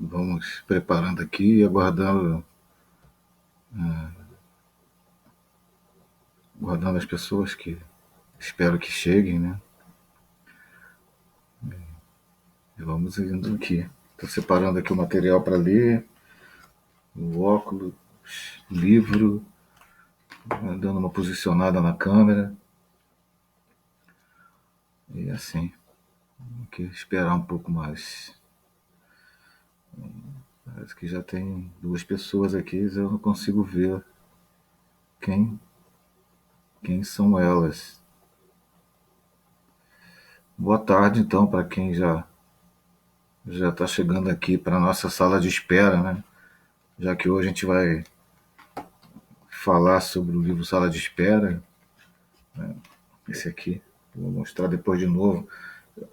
Vamos preparando aqui e aguardando as pessoas que espero que cheguem, né? E vamos indo aqui. Estou separando aqui o material para ler, o óculos, livro, dando uma posicionada na câmera. E assim, tem que esperar um pouco mais. Parece que já tem 2 pessoas aqui, eu não consigo ver quem, quem são elas. Boa tarde, então, para quem já está chegando aqui para a nossa sala de espera, né? Já que hoje a gente vai falar sobre o livro Sala de Espera, né? Esse aqui, vou mostrar depois de novo.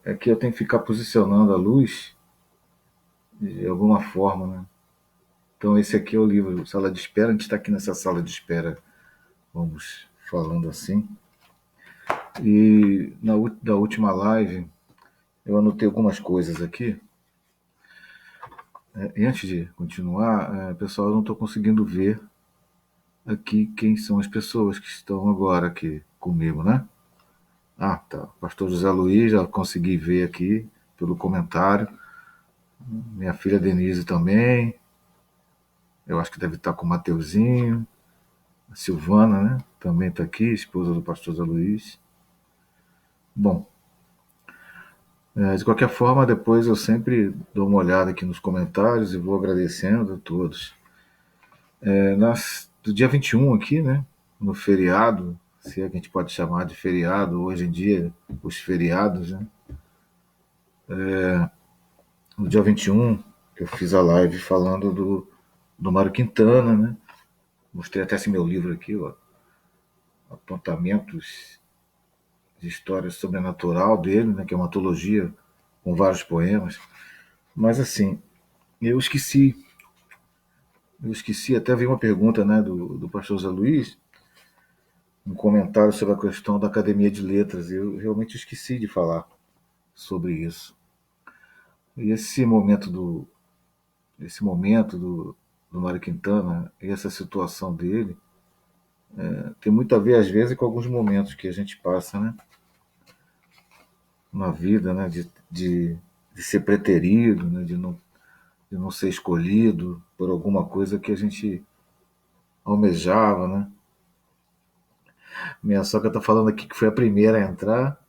É que eu tenho que ficar posicionando a luz de alguma forma, né? Então esse aqui é o livro Sala de Espera, a gente está aqui nessa sala de espera, vamos falando assim. E da última live eu anotei algumas coisas aqui. E antes de continuar, pessoal, eu não estou conseguindo ver aqui quem são as pessoas que estão agora aqui comigo, né? Ah, tá. Pastor José Luiz, já consegui ver aqui pelo comentário. Minha filha Denise também. Eu acho que deve estar com o Mateuzinho. A Silvana, né? Também está aqui, esposa do pastor José Luiz. Bom, de qualquer forma, depois eu sempre dou uma olhada aqui nos comentários e vou agradecendo a todos. Do dia 21 aqui, né? No feriado, se é que a gente pode chamar de feriado, hoje em dia, os feriados, né? No dia 21, eu fiz a live falando do Mário Quintana, né? Mostrei até esse meu livro aqui, ó, Apontamentos de História Sobrenatural dele, né? Que é uma antologia com vários poemas. Mas assim, eu esqueci, até vi uma pergunta, né, do pastor Zé Luiz, um comentário sobre a questão da Academia de Letras. Eu realmente esqueci de falar sobre isso. E esse momento do Mário Quintana e essa situação dele tem muito a ver, às vezes, com alguns momentos que a gente passa, né? Na vida, né? De ser preterido, né? De não ser escolhido por alguma coisa que a gente almejava, né? Minha sogra está falando aqui que foi a primeira a entrar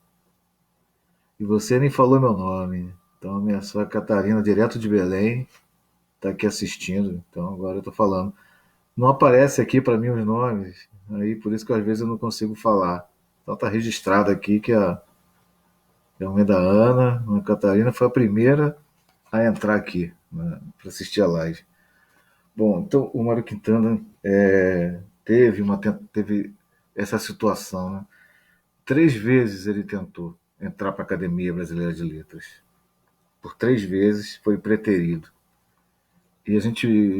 e você nem falou meu nome. Então, minha sogra Catarina, direto de Belém, está aqui assistindo. Então, agora eu estou falando. Não aparece aqui para mim os nomes, aí por isso que às vezes eu não consigo falar. Então está registrado aqui que a mãe da Ana, a Catarina, foi a primeira a entrar aqui, né, para assistir a live. Bom, então o Mário Quintana teve essa situação, né? 3 vezes ele tentou entrar para a Academia Brasileira de Letras. Por 3 vezes foi preterido. E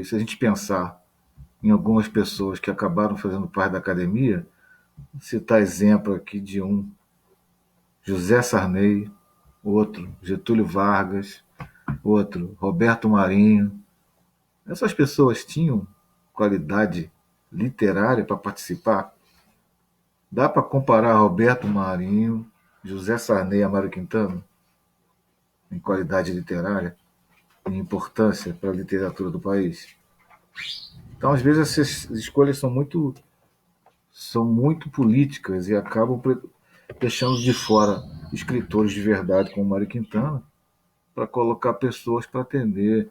se a gente pensar em algumas pessoas que acabaram fazendo parte da academia, citar exemplo aqui de um, José Sarney, outro, Getúlio Vargas, outro, Roberto Marinho. Essas pessoas tinham qualidade literária para participar? Dá para comparar Roberto Marinho, José Sarney e Amaro Quintana em qualidade literária, em importância para a literatura do país? Então, às vezes, essas escolhas são muito políticas e acabam deixando de fora escritores de verdade como Mário Quintana para colocar pessoas para atender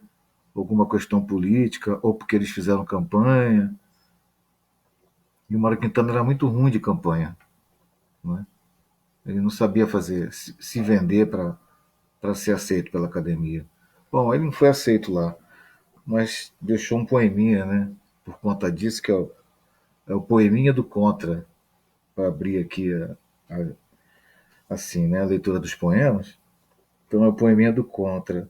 alguma questão política ou porque eles fizeram campanha. E o Mário Quintana era muito ruim de campanha, né? Ele não sabia se vender para ser aceito pela academia. Bom, ele não foi aceito lá, mas deixou um poeminha, né? Por conta disso, que é o poeminha do Contra, para abrir aqui assim, né, a leitura dos poemas. Então é o poeminha do Contra.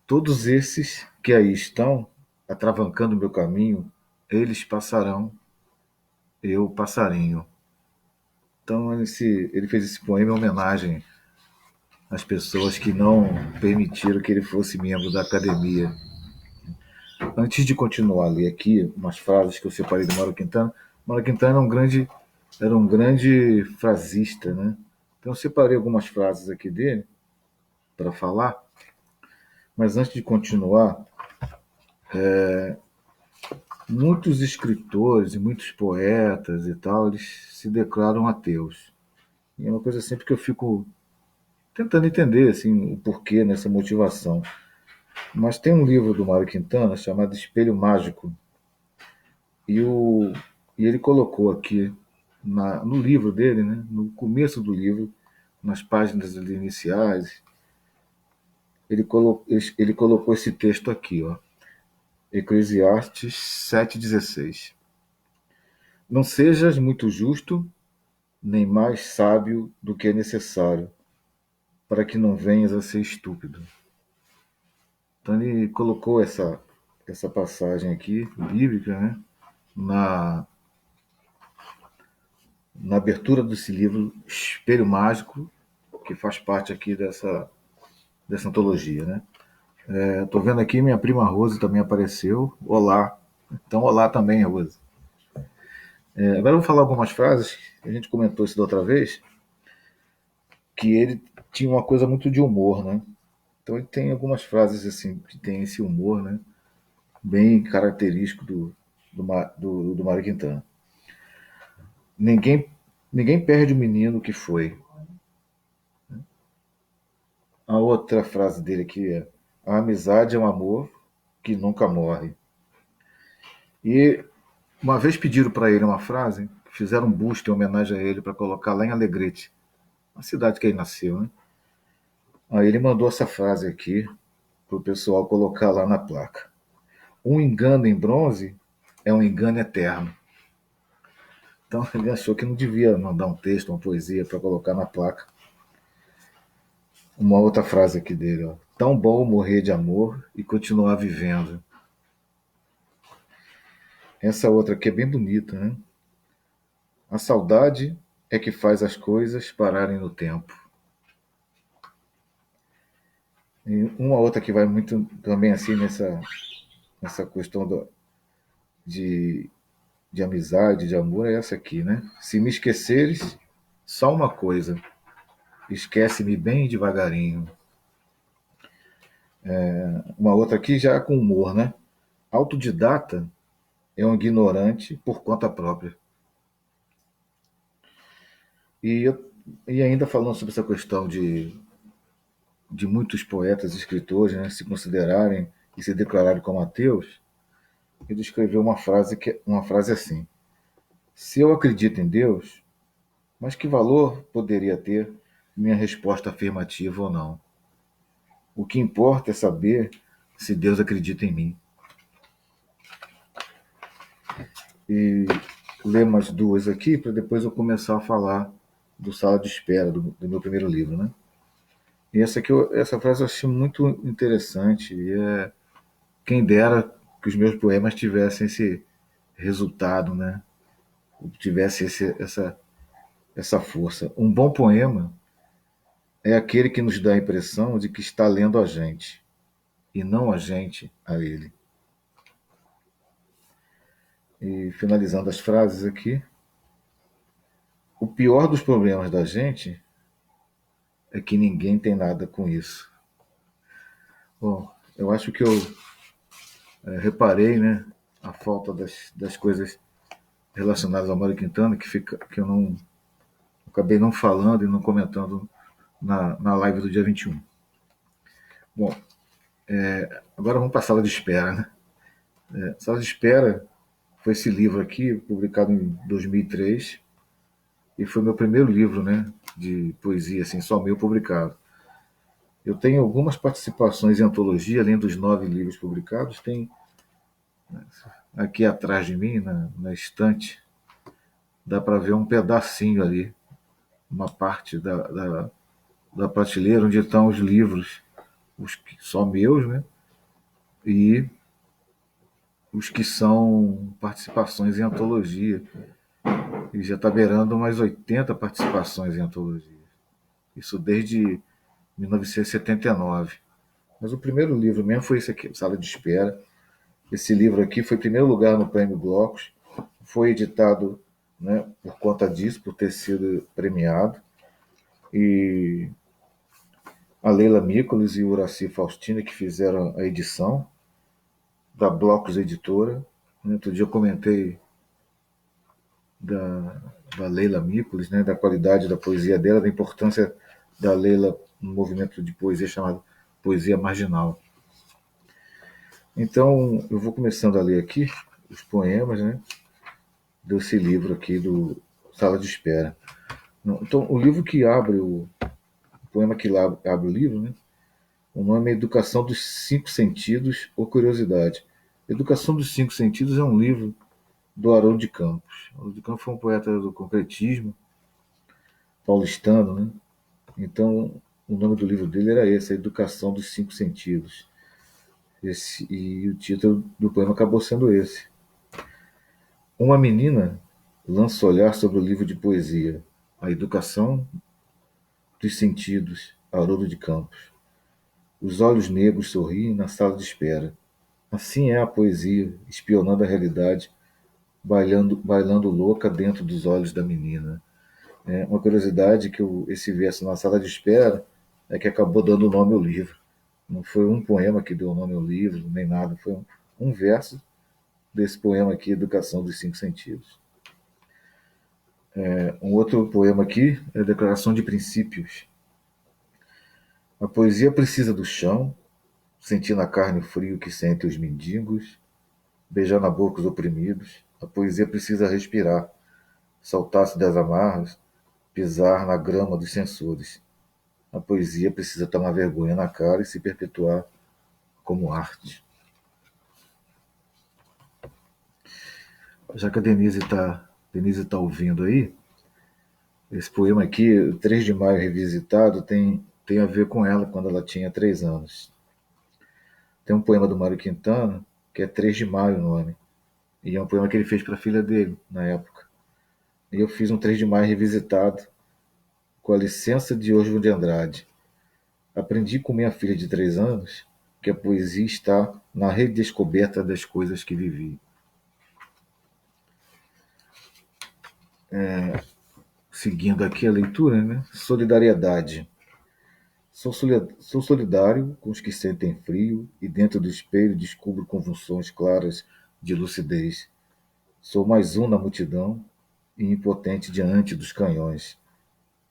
Todos esses que aí estão, atravancando o meu caminho, eles passarão, eu passarinho. Então ele fez esse poema em homenagem às pessoas que não permitiram que ele fosse membro da academia. Antes de continuar a ler aqui umas frases que eu separei do Mário Quintana era um grande frasista, né? Então eu separei algumas frases aqui dele para falar, mas antes de continuar, muitos escritores e muitos poetas e tal, eles se declaram ateus. E é uma coisa sempre que eu fico tentando entender assim, o porquê nessa motivação. Mas tem um livro do Mário Quintana chamado Espelho Mágico, e, o, e ele colocou aqui no livro dele, né, no começo do livro, nas páginas iniciais, ele colocou esse texto aqui, ó, Eclesiastes 7,16. Não sejas muito justo, nem mais sábio do que é necessário, para que não venhas a ser estúpido. Então ele colocou essa passagem aqui, bíblica, né, na, na abertura desse livro Espelho Mágico, que faz parte aqui dessa antologia, né? Estou vendo aqui, minha prima Rose também apareceu. Olá. Então, olá também, Rose. Agora eu vou falar algumas frases, a gente comentou isso da outra vez, que ele tinha uma coisa muito de humor, né? Então ele tem algumas frases assim, que tem esse humor, né? Bem característico do Mário Quintana. Ninguém, ninguém perde o menino que foi. A outra frase dele aqui é: a amizade é um amor que nunca morre. E uma vez pediram para ele uma frase, fizeram um busto em homenagem a ele para colocar lá em Alegrete, a cidade que ele nasceu, né? Aí ele mandou essa frase aqui para o pessoal colocar lá na placa. Um engano em bronze é um engano eterno. Então ele achou que não devia mandar um texto, uma poesia para colocar na placa. Uma outra frase aqui dele, ó. Tão bom morrer de amor e continuar vivendo. Essa outra aqui é bem bonita, né? A saudade é que faz as coisas pararem no tempo. E uma outra que vai muito também assim nessa questão de, de amizade, de amor, é essa aqui, né? Se me esqueceres, só uma coisa, esquece-me bem devagarinho. Uma outra aqui já com humor, né? Autodidata é um ignorante por conta própria. E, e ainda falando sobre essa questão de muitos poetas e escritores, né, se considerarem e se declararem como ateus, ele escreveu uma frase assim: se eu acredito em Deus, mas que valor poderia ter minha resposta afirmativa ou não? O que importa é saber se Deus acredita em mim. E ler mais duas aqui para depois eu começar a falar do Sala de Espera, do meu primeiro livro, né? E essa frase eu achei muito interessante. E quem dera que os meus poemas tivessem esse resultado, né? Tivesse essa força. Um bom poema é aquele que nos dá a impressão de que está lendo a gente, e não a gente a ele. E finalizando as frases aqui, o pior dos problemas da gente é que ninguém tem nada com isso. Bom, eu acho que eu reparei, né, a falta das coisas relacionadas ao Mário Quintana, que eu não acabei não falando e não comentando na live do dia 21. Bom, agora vamos para a sala de espera, né? Sala de espera foi esse livro aqui, publicado em 2003, e foi meu primeiro livro, né, de poesia, assim, só meu publicado. Eu tenho algumas participações em antologia, além dos 9 livros publicados. Tem aqui atrás de mim, na estante, dá para ver um pedacinho ali, uma parte da prateleira onde estão os livros, os que são meus, né, e os que são participações em antologia. E já está beirando umas 80 participações em antologia. Isso desde 1979. Mas o primeiro livro mesmo foi esse aqui, Sala de Espera. Esse livro aqui foi primeiro lugar no Prêmio Blocos, foi editado, né, por conta disso, por ter sido premiado. E a Leila Mícolas e o Uracy Faustino que fizeram a edição da Blocos Editora. Outro dia eu comentei da, da Leila Mícolas, né, da qualidade da poesia dela, da importância da Leila no movimento de poesia chamado Poesia Marginal. Então, eu vou começando a ler aqui os poemas, né, desse livro aqui do Sala de Espera. Então, o livro que abre o poema que abre o livro, né, o nome é Educação dos Cinco Sentidos ou Curiosidade. Educação dos Cinco Sentidos é um livro do Haroldo de Campos. Haroldo de Campos foi um poeta do concretismo paulistano, né? Então, o nome do livro dele era esse, A Educação dos Cinco Sentidos. E o título do poema acabou sendo esse. Uma menina lança olhar sobre o livro de poesia, A Educação dos Sentidos, Haroldo de Campos. Os olhos negros sorriem na sala de espera. Assim é a poesia, espionando a realidade, bailando louca dentro dos olhos da menina. Uma curiosidade que esse verso na sala de espera é que acabou dando o nome ao livro. Não foi um poema que deu o nome ao livro, nem nada, foi um verso desse poema aqui, Educação dos Cinco Sentidos. Um outro poema aqui é a Declaração de Princípios. A poesia precisa do chão, sentir na carne o frio que sentem os mendigos, beijar na boca os oprimidos. A poesia precisa respirar, saltar-se das amarras, pisar na grama dos censores. A poesia precisa tomar vergonha na cara e se perpetuar como arte. Já que a Denise tá ouvindo aí, esse poema aqui, 3 de Maio Revisitado, tem a ver com ela quando ela tinha 3 anos. Tem um poema do Mário Quintana, que é 3 de Maio o nome, e é um poema que ele fez para a filha dele, na época. E eu fiz um 3 de Maio Revisitado, com a licença de Oswald de Andrade. Aprendi com minha filha de 3 anos que a poesia está na redescoberta das coisas que vivi. Seguindo aqui a leitura, né? Solidariedade. Sou solidário com os que sentem frio e dentro do espelho descubro convulsões claras de lucidez. Sou mais um na multidão e impotente diante dos canhões.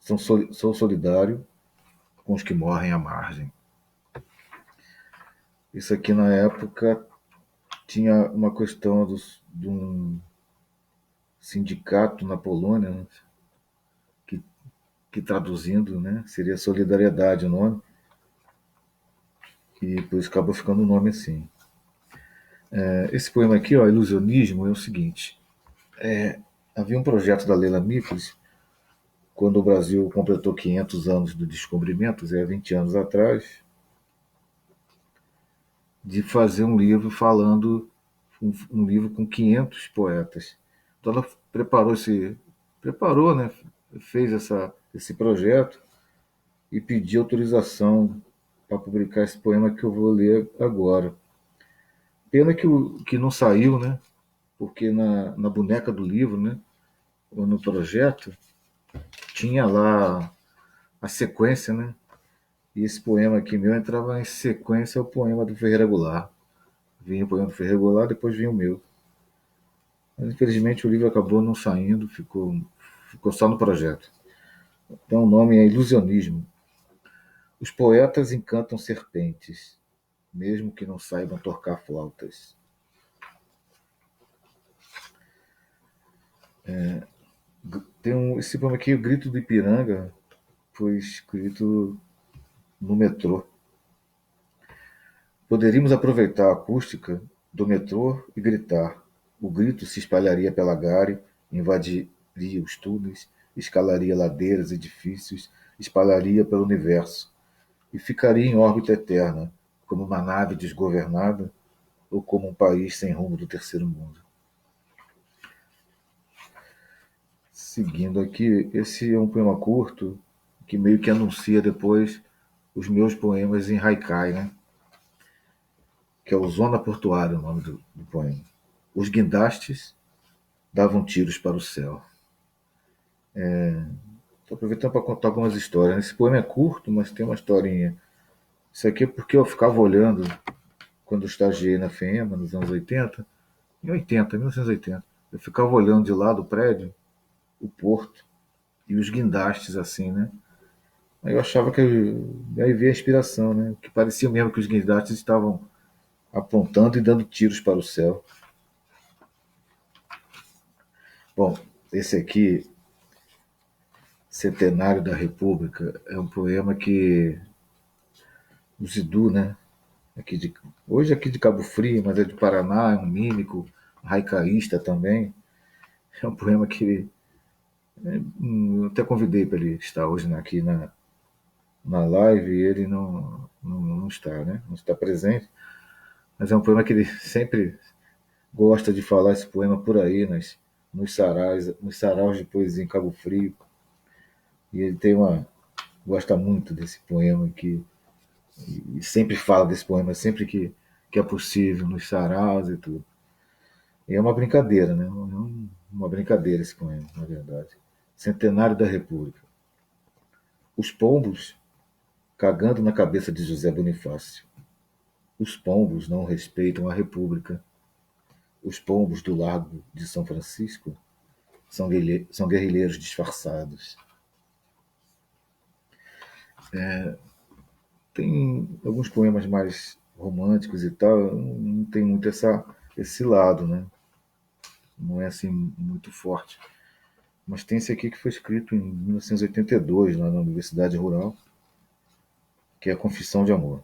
Sou solidário com os que morrem à margem. Isso aqui na época tinha uma questão de um sindicato na Polônia, né, que, que traduzindo, né, seria Solidariedade o nome, e por isso acabou ficando o nome assim. Esse poema aqui, ó, Ilusionismo, é o seguinte. Havia um projeto da Leila Mícolas, quando o Brasil completou 500 anos do descobrimento, 20 anos atrás, de fazer um livro um livro com 500 poetas. Então ela preparou, né, fez esse projeto e pediu autorização para publicar esse poema que eu vou ler agora. Pena que não saiu, né? Porque na boneca do livro, né, ou no projeto, tinha lá a sequência, né? E esse poema aqui meu entrava em sequência ao poema do Ferreira Goulart. Vinha o poema do Ferreira Goulart, depois vinha o meu. Mas infelizmente o livro acabou não saindo, ficou só no projeto. Então o nome é Ilusionismo. Os poetas encantam serpentes, mesmo que não saibam tocar flautas. Esse poema aqui, O Grito do Ipiranga, foi escrito no metrô. Poderíamos aproveitar a acústica do metrô e gritar. O grito se espalharia pela Gare, invadiria os túneis, escalaria ladeiras, edifícios, espalharia pelo universo e ficaria em órbita eterna, como uma nave desgovernada ou como um país sem rumo do terceiro mundo. Seguindo aqui, esse é um poema curto que meio que anuncia depois os meus poemas em haikai, né? que é o Zona Portuária, o nome do poema. Os guindastes davam tiros para o céu. Estou aproveitando para contar algumas histórias. Esse poema é curto, mas tem uma historinha. Isso aqui é porque eu ficava olhando quando eu estagiei na FEMA, nos anos 80, em 80, 1980. Eu ficava olhando de lá do prédio o porto e os guindastes, assim, né? Aí eu achava que aí veio a inspiração, né? Que parecia mesmo que os guindastes estavam apontando e dando tiros para o céu. Bom, esse aqui, Centenário da República, é um poema que o Zidu, né? Aqui de, hoje aqui de Cabo Frio, mas é de Paraná, é um mímico, raicaísta também. É um poema que eu até convidei para ele estar hoje aqui na live e ele não está, né? Não está presente. Mas é um poema que ele sempre gosta de falar esse poema por aí, nos saraus de poesia em Cabo Frio. E ele tem uma. Gosta muito desse poema aqui. E sempre fala desse poema, sempre que é possível, nos saraus e tudo. E é uma brincadeira, né? Uma brincadeira esse poema, na verdade. Centenário da República. Os pombos cagando na cabeça de José Bonifácio. Os pombos não respeitam a República. Os pombos do Largo de São Francisco são guerrilheiros disfarçados. Tem alguns poemas mais românticos e tal, não tem muito esse lado, né? Não é assim muito forte. Mas tem esse aqui que foi escrito em 1982, lá na Universidade Rural, que é a Confissão de Amor.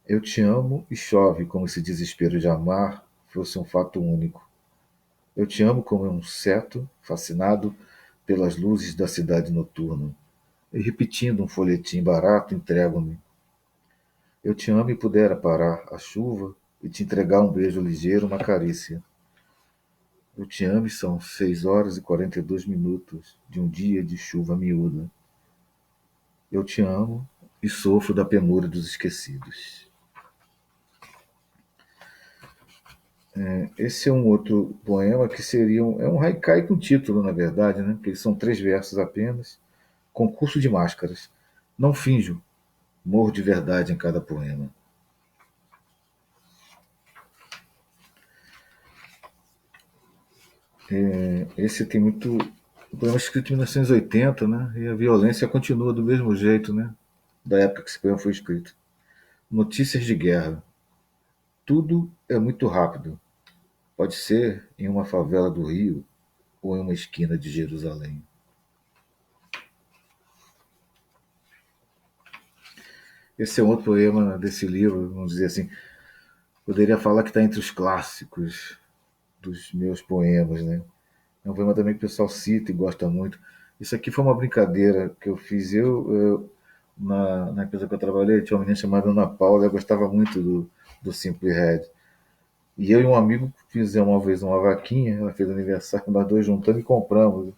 Eu te amo e chove como se desespero de amar fosse um fato único. Eu te amo como um ceto fascinado pelas luzes da cidade noturna. E repetindo um folhetim barato, entrego-me. Eu te amo e pudera parar a chuva e te entregar um beijo ligeiro, uma carícia. Eu te amo e são 6 horas e 42 minutos de um dia de chuva miúda. Eu te amo e sofro da penúria dos esquecidos. Esse é um outro poema que seria é um haikai com título, na verdade, né? Porque são 3 versos apenas. Concurso de máscaras. Não finjo, morro de verdade em cada poema. Esse tem muito. O poema é escrito em 1980, né? E a violência continua do mesmo jeito, né? Da época que esse poema foi escrito. Notícias de guerra. Tudo é muito rápido. Pode ser em uma favela do Rio ou em uma esquina de Jerusalém. Esse é um outro poema desse livro, vamos dizer assim. Poderia falar que está entre os clássicos dos meus poemas, né? É um poema também que o pessoal cita e gosta muito. Isso aqui foi uma brincadeira que eu fiz. Na empresa que eu trabalhei, tinha uma menina chamada Ana Paula, eu gostava muito do Simply Red. E eu e um amigo fizemos uma vez uma vaquinha, ela fez aniversário, nós dois juntamos e compramos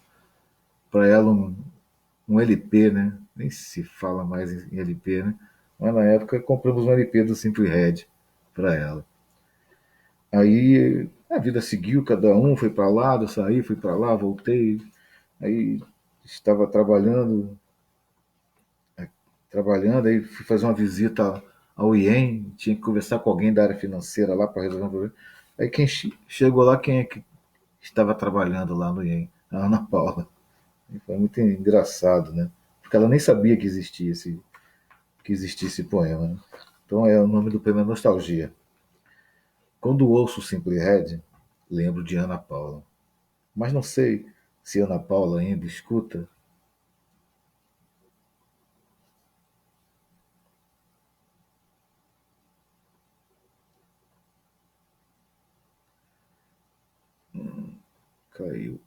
para ela um LP, né? Nem se fala mais em LP, né? Mas na época compramos um LP do Simply Red para ela. Aí a vida seguiu, cada um foi para lá, eu saí, fui para lá, voltei. Aí estava aí fui fazer uma visita ao IEM, tinha que conversar com alguém da área financeira lá para resolver um problema. Aí quem chegou lá, quem é que estava trabalhando lá no IEM? A Ana Paula. E foi muito engraçado, né? Porque ela nem sabia que existia esse poema. Né? Então o nome do poema é Nostalgia. Quando ouço Simply Red, lembro de Ana Paula. Mas não sei se Ana Paula ainda escuta. Caiu.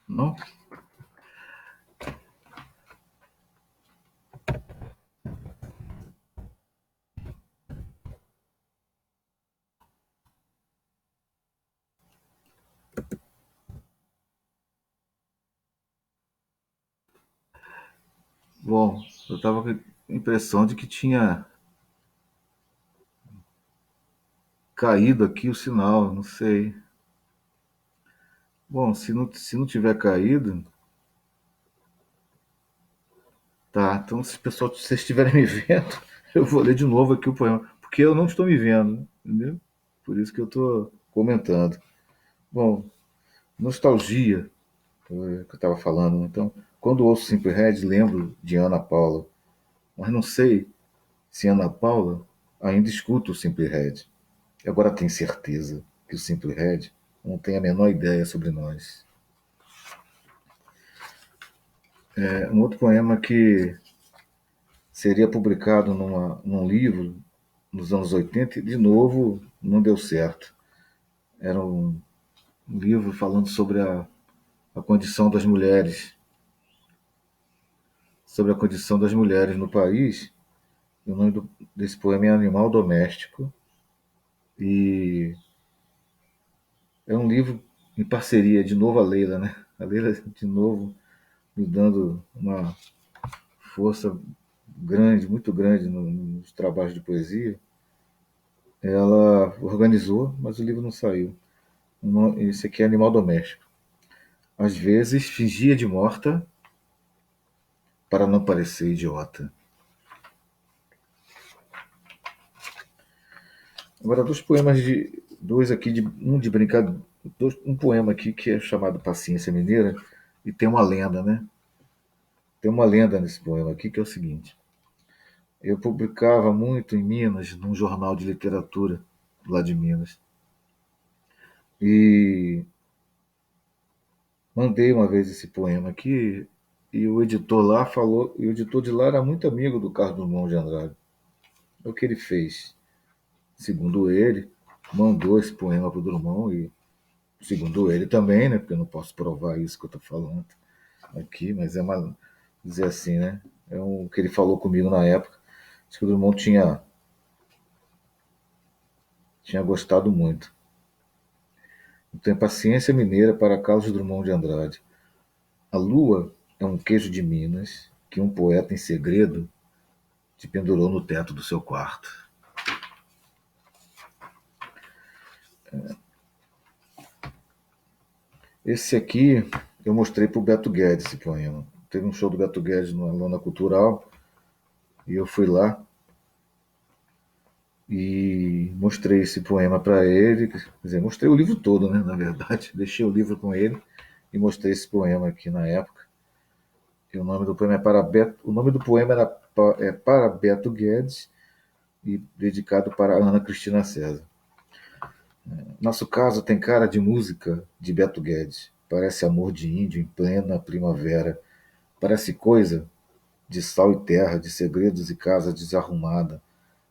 Não? Bom, eu estava com a impressão de que tinha caído aqui o sinal, não sei. Bom, se não tiver caído, tá. Então, se o pessoal, se vocês estiverem me vendo, eu vou ler de novo aqui o poema, porque eu não estou me vendo, entendeu? Por isso que eu estou comentando. Bom, nostalgia, que eu estava falando, né? Então, quando ouço Simple Red, lembro de Ana Paula, mas não sei se Ana Paula ainda escuta o Simple Red. Agora tenho certeza que o Simple Red não tem a menor ideia sobre nós. É um outro poema que seria publicado num livro nos anos 80 e, de novo, não deu certo. Era um livro falando sobre a condição das mulheres, sobre a condição das mulheres no país. O nome desse poema é Animal Doméstico e é um livro em parceria, de novo, a Leila, né? A Leila, de novo, me dando uma força grande, muito grande nos trabalhos de poesia. Ela organizou, mas o livro não saiu. Esse aqui é Animal Doméstico. Às vezes fingia de morta para não parecer idiota. Agora, dois aqui, um de brincadeira, um poema aqui que é chamado Paciência Mineira e tem uma lenda, né? Tem uma lenda nesse poema aqui que é o seguinte: eu publicava muito em Minas, num jornal de literatura lá de Minas, e mandei uma vez esse poema aqui e o editor lá falou, e o editor de lá era muito amigo do Carlos Drummond de Andrade. O que ele fez? Segundo ele, mandou esse poema para o Drummond e, segundo ele também, né? Porque eu não posso provar isso que eu estou falando aqui, mas é uma dizer assim, né? É o que ele falou comigo na época. Acho que o Drummond tinha gostado muito. Então, Paciência Mineira para Carlos Drummond de Andrade. A lua é um queijo de Minas que um poeta em segredo te pendurou no teto do seu quarto. Esse aqui eu mostrei para o Beto Guedes, esse poema. Teve um show do Beto Guedes na Lona Cultural e eu fui lá e mostrei esse poema para ele. Quer dizer, mostrei o livro todo, né? Na verdade, deixei o livro com ele e mostrei esse poema aqui na época. E o nome do poema é para Beto. O nome do poema é para Beto Guedes e dedicado para Ana Cristina César. Nosso caso tem cara de música de Beto Guedes. Parece amor de índio em plena primavera. Parece coisa de sal e terra, de segredos e casa desarrumada,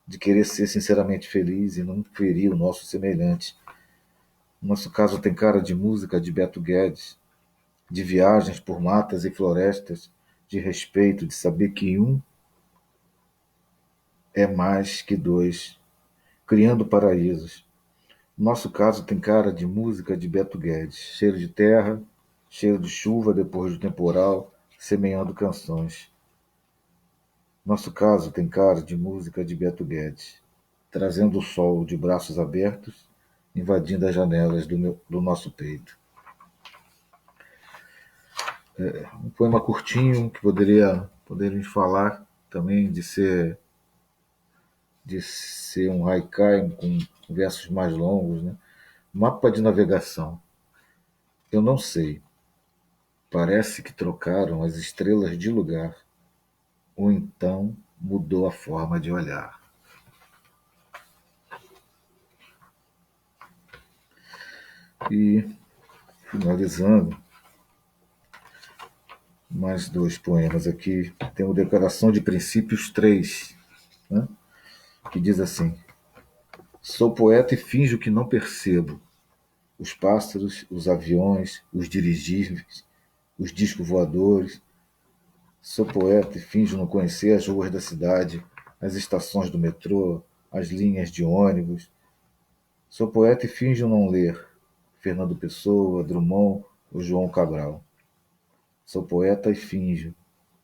de querer ser sinceramente feliz e não ferir o nosso semelhante. Nosso caso tem cara de música de Beto Guedes, de viagens por matas e florestas, de respeito, de saber que um é mais que dois, criando paraísos. Nosso caso tem cara de música de Beto Guedes, cheiro de terra, cheiro de chuva depois do temporal, semeando canções. Nosso caso tem cara de música de Beto Guedes, trazendo o sol de braços abertos, invadindo as janelas do nosso peito. Um poema curtinho que poderíamos falar também de ser um haikai com versos mais longos, né? Mapa de navegação. Eu não sei. Parece que trocaram as estrelas de lugar. Ou então mudou a forma de olhar. E, finalizando, mais dois poemas aqui. Tem o Declaração de Princípios 3, né? Que diz assim: sou poeta e finjo que não percebo os pássaros, os aviões, os dirigíveis, os discos voadores. Sou poeta e finjo não conhecer as ruas da cidade, as estações do metrô, as linhas de ônibus. Sou poeta e finjo não ler Fernando Pessoa, Drummond ou João Cabral. Sou poeta e finjo,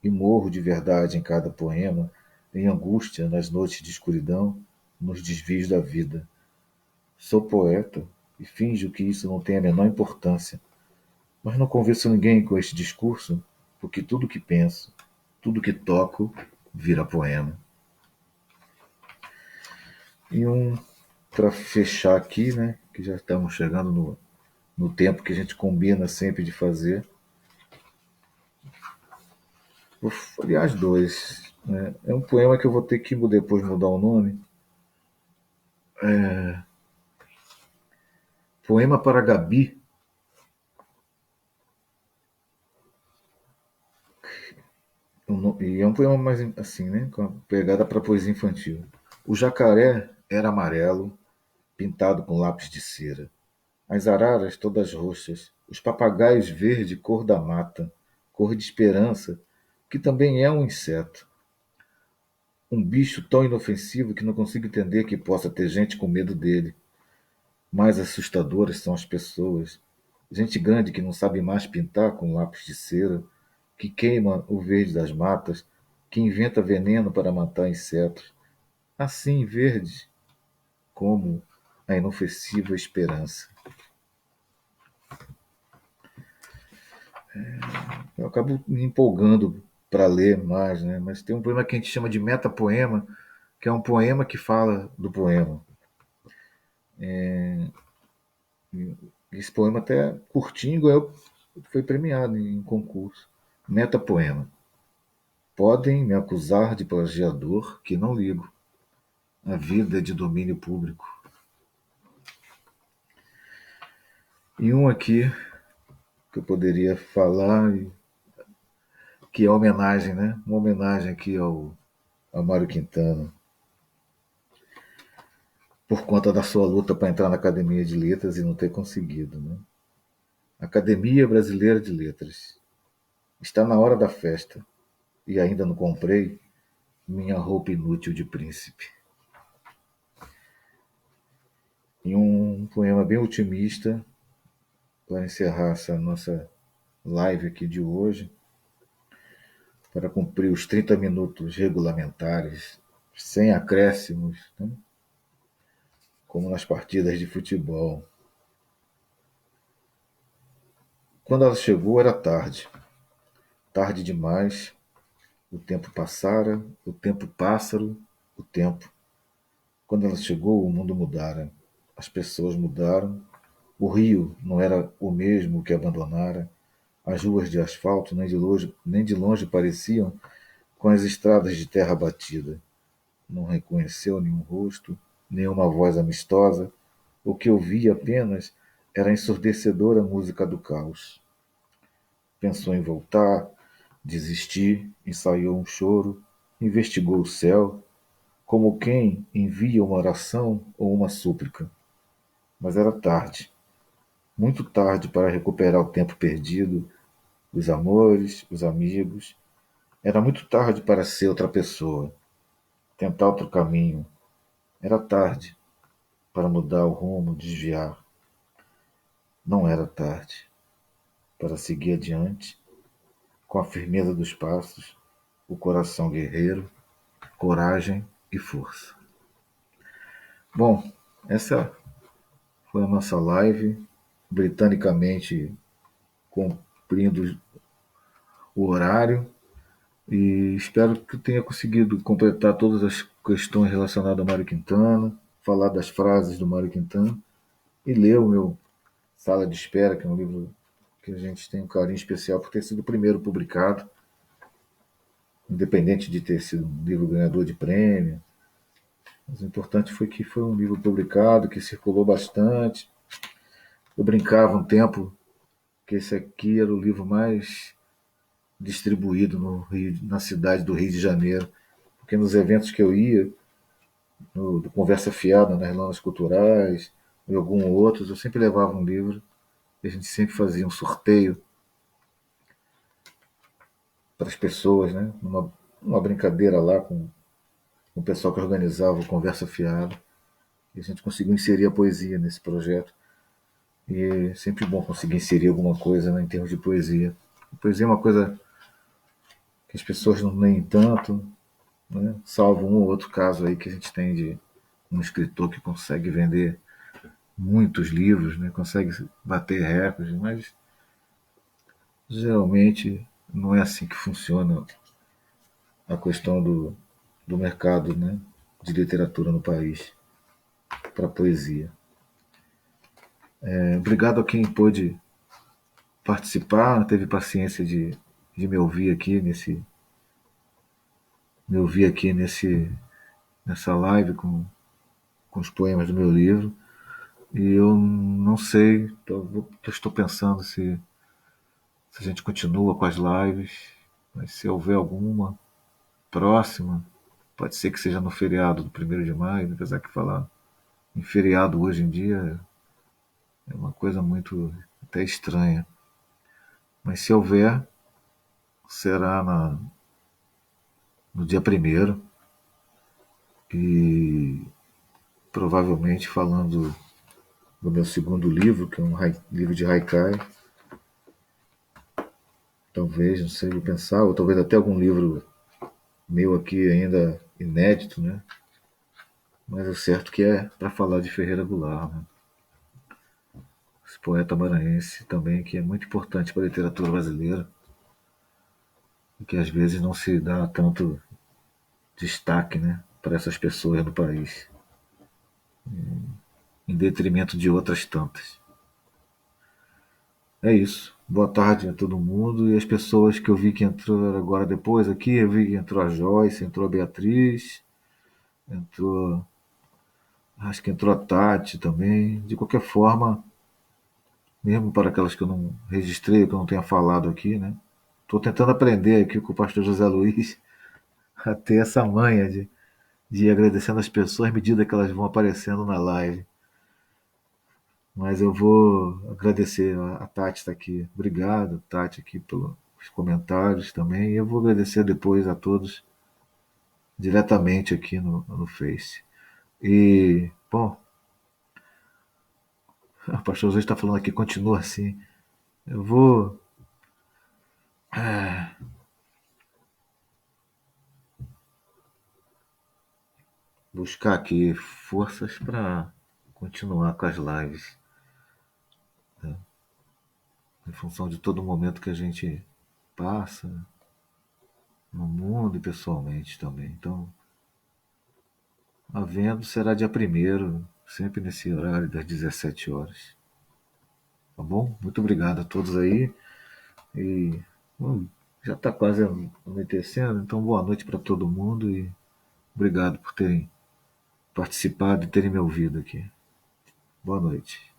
e morro de verdade em cada poema, em angústia nas noites de escuridão, nos desvios da vida. Sou poeta e finjo que isso não tem a menor importância, mas não convenço ninguém com este discurso, porque tudo que penso, tudo que toco, vira poema. E para fechar aqui, né, que já estamos chegando no tempo que a gente combina sempre de fazer. Aliás, dois. Né? É um poema que eu vou ter que depois mudar o nome. Poema para Gabi. E é um poema mais assim, né? Com a pegada para poesia infantil. O jacaré era amarelo, pintado com lápis de cera. As araras todas roxas. Os papagaios verde, cor da mata, cor de esperança, que também é um inseto. Um bicho tão inofensivo que não consigo entender que possa ter gente com medo dele. Mais assustadoras são as pessoas. Gente grande que não sabe mais pintar com lápis de cera, que queima o verde das matas, que inventa veneno para matar insetos. Assim verde como a inofensiva esperança. Eu acabo me empolgando para ler mais, né? Mas tem um poema que a gente chama de metapoema, que é um poema que fala do poema. Esse poema até curtinho foi premiado em concurso. Metapoema. Podem me acusar de plagiador, que não ligo. A vida é de domínio público. E um aqui que eu poderia falar, que é homenagem, né? Uma homenagem aqui ao Mário Quintana, por conta da sua luta para entrar na Academia de Letras e não ter conseguido. Né? Academia Brasileira de Letras. Está na hora da festa e ainda não comprei minha roupa inútil de príncipe. E um poema bem otimista para encerrar essa nossa live aqui de hoje, para cumprir os 30 minutos regulamentares, sem acréscimos, né? Como nas partidas de futebol. Quando ela chegou era tarde, tarde demais, o tempo passara, o tempo pássaro, o tempo. Quando ela chegou, o mundo mudara, as pessoas mudaram, o rio não era o mesmo que abandonara, as ruas de asfalto nem de longe pareciam com as estradas de terra batida. Não reconheceu nenhum rosto, nenhuma voz amistosa. O que ouvia apenas era a ensurdecedora música do caos. Pensou em voltar, desistir, ensaiou um choro, investigou o céu, como quem envia uma oração ou uma súplica. Mas era tarde, muito tarde para recuperar o tempo perdido, os amores, os amigos. Era muito tarde para ser outra pessoa, tentar outro caminho. Era tarde para mudar o rumo, desviar. Não era tarde para seguir adiante, com a firmeza dos passos, o coração guerreiro, coragem e força. Bom, essa foi a nossa live, britanicamente cumprindo o horário, e espero que tenha conseguido completar todas as questões relacionadas ao Mário Quintana, falar das frases do Mário Quintana e ler o meu Sala de Espera, que é um livro que a gente tem um carinho especial por ter sido o primeiro publicado. independente de ter sido um livro ganhador de prêmio. Mas o importante foi que foi um livro publicado, que circulou bastante. Eu brincava um tempo que esse aqui era o livro mais distribuído no Rio, na cidade do Rio de Janeiro, porque nos eventos que eu ia, do Conversa Fiada, nas lojas culturais, e alguns outros, eu sempre levava um livro e a gente sempre fazia um sorteio para as pessoas, né? Uma brincadeira lá com o pessoal que organizava o Conversa Fiada. E a gente conseguiu inserir a poesia nesse projeto. E é sempre bom conseguir inserir alguma coisa, né, em termos de poesia. A poesia é uma coisa que as pessoas não leem tanto, né? Salvo um ou outro caso aí que a gente tem de um escritor que consegue vender muitos livros, né? Consegue bater recordes, mas geralmente não é assim que funciona a questão do mercado, né, de literatura no país para poesia. Obrigado a quem pôde participar, teve paciência de me ouvir aqui nessa live com os poemas do meu livro. E eu não sei, estou pensando se a gente continua com as lives, mas se houver alguma próxima, pode ser que seja no feriado do 1º de maio, apesar que falar em feriado hoje em dia é uma coisa muito até estranha. Mas se houver, será no dia 1º e provavelmente falando do meu segundo livro, que é um livro de haikai. Talvez, não sei, vou pensar, ou talvez até algum livro meu aqui ainda inédito, né? Mas o certo que é para falar de Ferreira Goulart, né? Esse poeta maranhense também, que é muito importante para a literatura brasileira e que às vezes não se dá tanto destaque, né, para essas pessoas no país, em detrimento de outras tantas. É isso. Boa tarde a todo mundo e as pessoas que eu vi que entrou agora depois aqui, eu vi que entrou a Joyce, entrou a Beatriz, entrou, acho que entrou a Tati também. De qualquer forma, mesmo para aquelas que eu não registrei, que eu não tenha falado aqui, né? Estou tentando aprender aqui com o pastor José Luiz a ter essa manha de ir agradecendo as pessoas à medida que elas vão aparecendo na live. Mas eu vou agradecer, a Tati está aqui. Obrigado, Tati, aqui pelos comentários também. E eu vou agradecer depois a todos diretamente aqui no Face. E, bom, o pastor José está falando aqui, continua assim. Eu vou buscar aqui forças para continuar com as lives, né? Em função de todo o momento que a gente passa no mundo e pessoalmente também. Então, havendo será dia 1º, sempre nesse horário das 17 horas. Tá bom? Muito obrigado a todos aí. E bom, já está quase anoitecendo, então boa noite para todo mundo e obrigado por terem participado e terem me ouvido aqui. Boa noite.